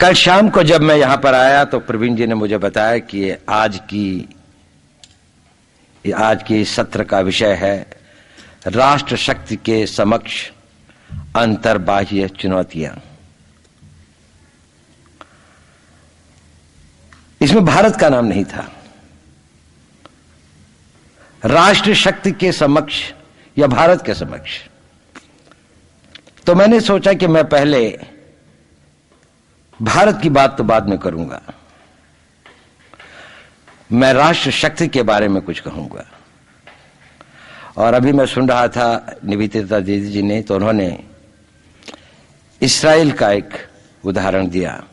कल शाम को जब मैं यहां पर आया तो प्रवीण जी ने मुझे बताया कि आज की सत्र का विषय है राष्ट्र शक्ति के समक्ष अंतर्बाह्य चुनौतियां। इसमें भारत का नाम नहीं था। राष्ट्र शक्ति के समक्ष या भारत के समक्ष। तो मैंने सोचा कि मैं पहले भारत की बात तो बाद में करूंगा, मैं राष्ट्र शक्ति के बारे में कुछ कहूंगा। और अभी मैं सुन रहा था निवेदिता दीदी जी ने, तो उन्होंने इस्राएल का एक उदाहरण दिया,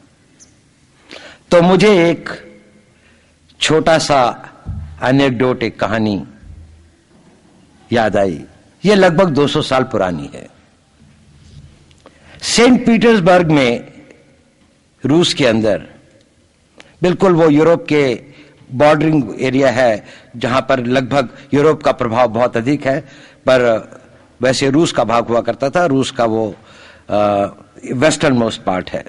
तो मुझे एक छोटा सा एनेक्डोट, एक कहानी याद आई। यह लगभग 200 साल पुरानी है। सेंट पीटर्सबर्ग में, रूस के अंदर, बिल्कुल वो यूरोप के बॉर्डरिंग एरिया है जहां पर लगभग यूरोप का प्रभाव बहुत अधिक है, पर वैसे रूस का भाग हुआ करता था। रूस का वो वेस्टर्न मोस्ट पार्ट है।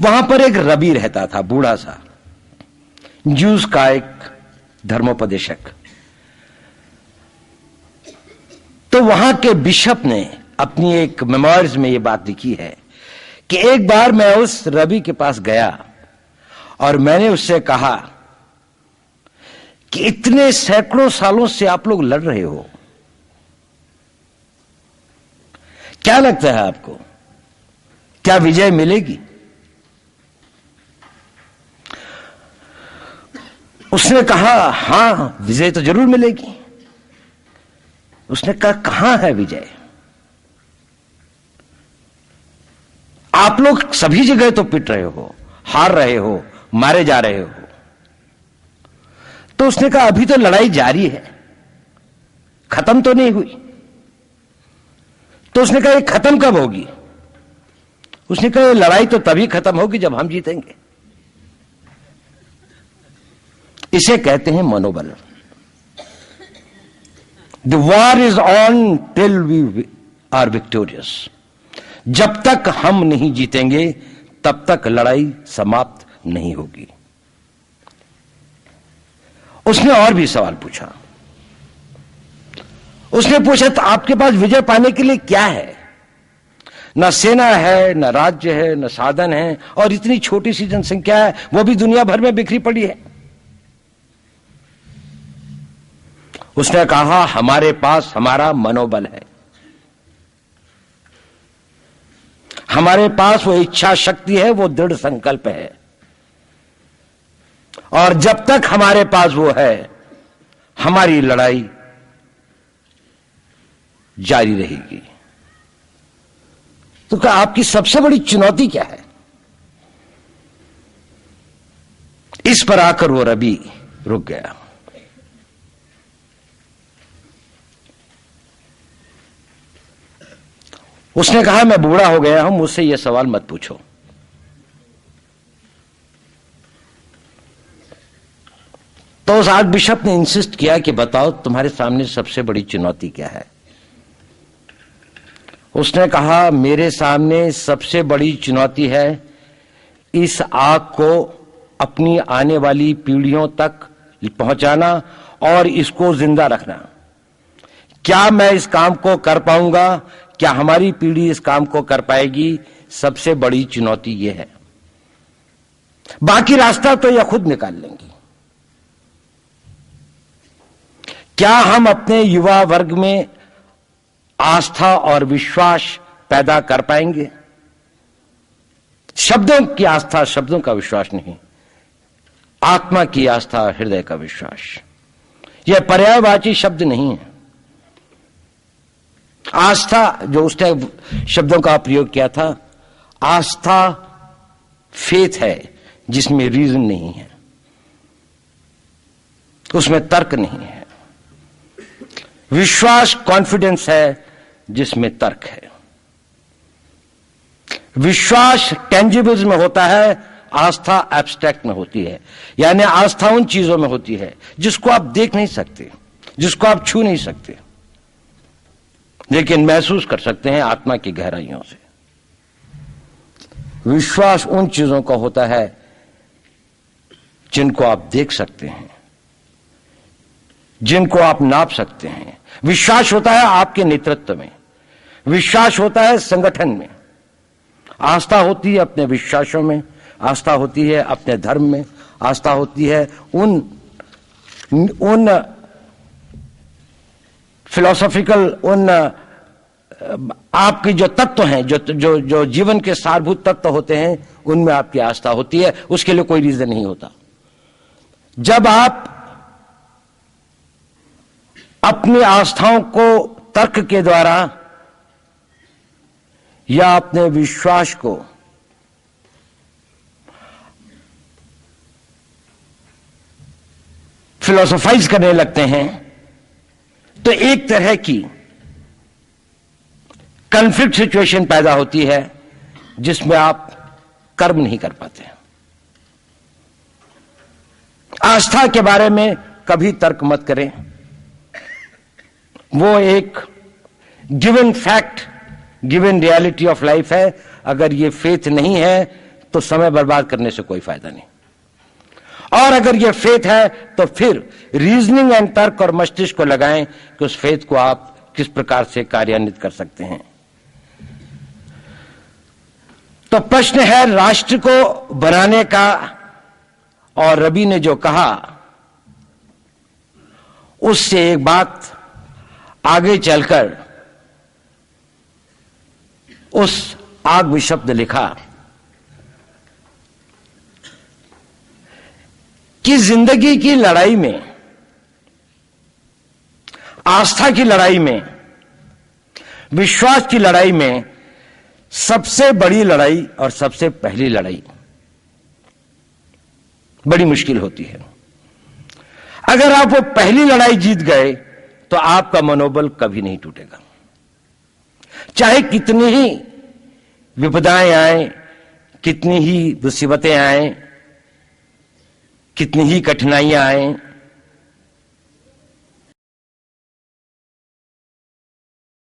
वहां पर एक रबी रहता था, बूढ़ा सा, ज्यूस का एक धर्मोपदेशक। तो वहां के बिशप ने अपनी एक मेमोइर्स में यह बात लिखी है कि एक बार मैं उस रबी के पास गया और मैंने उससे कहा कि इतने सैकड़ों सालों से आप लोग लड़ रहे हो, क्या लगता है आपको, क्या विजय मिलेगी? उसने कहा हां, विजय तो जरूर मिलेगी। उसने कहा कहां है विजय? आप लोग सभी जगह तो पिट रहे हो, हार रहे हो, मारे जा रहे हो। तो उसने कहा अभी तो लड़ाई जारी है, खत्म तो नहीं हुई। तो उसने कहा ये खत्म कब होगी? उसने कहा ये लड़ाई तो तभी खत्म होगी जब हम जीतेंगे। इसे कहते हैं मनोबल। The war is on till we are victorious. जब तक हम नहीं जीतेंगे तब तक लड़ाई समाप्त नहीं होगी। उसने और भी सवाल पूछा। उसने पूछा तो आपके पास विजय पाने के लिए क्या है? न सेना है, न राज्य है, न साधन है, और इतनी छोटी सी जनसंख्या है, वो भी दुनिया भर में बिखरी पड़ी है। उसने कहा हमारे पास हमारा मनोबल है, हमारे पास वो इच्छा शक्ति है, वो दृढ़ संकल्प है, और जब तक हमारे पास वो है हमारी लड़ाई जारी रहेगी। तो क्या आपकी सबसे बड़ी चुनौती क्या है? इस पर आकर वो रबी रुक गया। उसने कहा मैं बूढ़ा हो गया हूं, मुझसे यह सवाल मत पूछो। तो उस आर्क बिशप ने इंसिस्ट किया कि बताओ तुम्हारे सामने सबसे बड़ी चुनौती क्या है? उसने कहा मेरे सामने सबसे बड़ी चुनौती है इस आग को अपनी आने वाली पीढ़ियों तक पहुंचाना और इसको जिंदा रखना। क्या मैं इस काम को कर पाऊंगा? क्या हमारी पीढ़ी इस काम को कर पाएगी? सबसे बड़ी चुनौती यह है। बाकी रास्ता तो यह खुद निकाल लेंगी। क्या हम अपने युवा वर्ग में आस्था और विश्वास पैदा कर पाएंगे? शब्दों की आस्था, शब्दों का विश्वास नहीं, आत्मा की आस्था, हृदय का विश्वास। यह पर्यायवाची शब्द नहीं है। आस्था, जो उसने शब्दों का प्रयोग किया था, आस्था फेथ है जिसमें रीजन नहीं है, उसमें तर्क नहीं है। विश्वास कॉन्फिडेंस है जिसमें तर्क है। विश्वास टेंजिबल्स में होता है, आस्था एब्स्ट्रैक्ट में होती है। यानी आस्था उन चीजों में होती है जिसको आप देख नहीं सकते, जिसको आप छू नहीं सकते, लेकिन महसूस कर सकते हैं आत्मा की गहराइयों से। विश्वास उन चीजों का होता है जिनको आप देख सकते हैं, जिनको आप नाप सकते हैं। विश्वास होता है आपके नेतृत्व में, विश्वास होता है संगठन में, आस्था होती है अपने विश्वासों में, आस्था होती है अपने धर्म में, आस्था होती है उन फिलोसॉफिकल, उन आपके जो तत्व हैं, जो जीवन के सारभूत तत्व होते हैं, उनमें आपकी आस्था होती है। उसके लिए कोई रीजन नहीं होता। जब आप अपनी आस्थाओं को तर्क के द्वारा या अपने विश्वास को फिलोसोफाइज करने लगते हैं, तो एक तरह की कॉन्फ्लिक्ट सिचुएशन पैदा होती है जिसमें आप कर्म नहीं कर पाते। आस्था के बारे में कभी तर्क मत करें। वो एक given fact, given reality of life है। अगर ये फेथ नहीं है तो समय बर्बाद करने से कोई फायदा नहीं, और अगर ये फेथ है तो फिर रीजनिंग एंड तर्क और मस्तिष्क को लगाएं कि उस फेथ को आप किस प्रकार से कार्यान्वित कर सकते हैं। तो प्रश्न है राष्ट्र को बनाने का, और रवि ने जो कहा उससे एक बात आगे चलकर उस आग में शब्द लिखा कि जिंदगी की लड़ाई में, आस्था की लड़ाई में, विश्वास की लड़ाई में सबसे बड़ी लड़ाई और सबसे पहली लड़ाई बड़ी मुश्किल होती है। अगर आप वो पहली लड़ाई जीत गए तो आपका मनोबल कभी नहीं टूटेगा। चाहे कितनी ही विपदाएं आए, कितनी ही मुसीबतें आए, कितनी ही कठिनाइयां आए,